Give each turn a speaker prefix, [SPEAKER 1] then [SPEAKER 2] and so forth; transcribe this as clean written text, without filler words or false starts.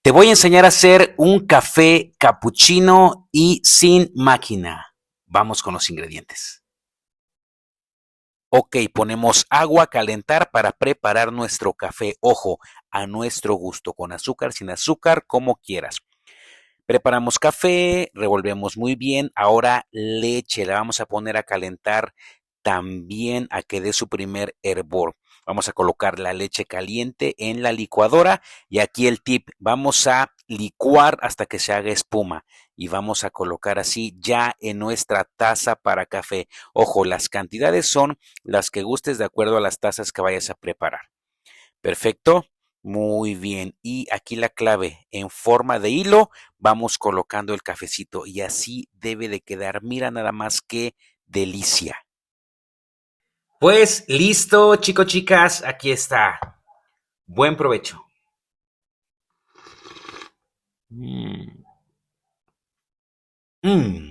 [SPEAKER 1] Te voy a enseñar a hacer un café capuchino y sin máquina. Vamos con los ingredientes. Ok, ponemos agua a calentar para preparar nuestro café. Ojo, a nuestro gusto, con azúcar, sin azúcar, como quieras. Preparamos café, revolvemos muy bien. Ahora leche, la vamos a poner a calentar también a que dé su primer hervor. Vamos a colocar la leche caliente en la licuadora y aquí el tip, vamos a licuar hasta que se haga espuma y vamos a colocar así ya en nuestra taza para café. Ojo, las cantidades son las que gustes de acuerdo a las tazas que vayas a preparar. Perfecto. Muy bien. Y aquí la clave, en forma de hilo, vamos colocando el cafecito y así debe de quedar. Mira nada más qué delicia. Pues listo, chicos, chicas, aquí está. Buen provecho. Mm. Mm.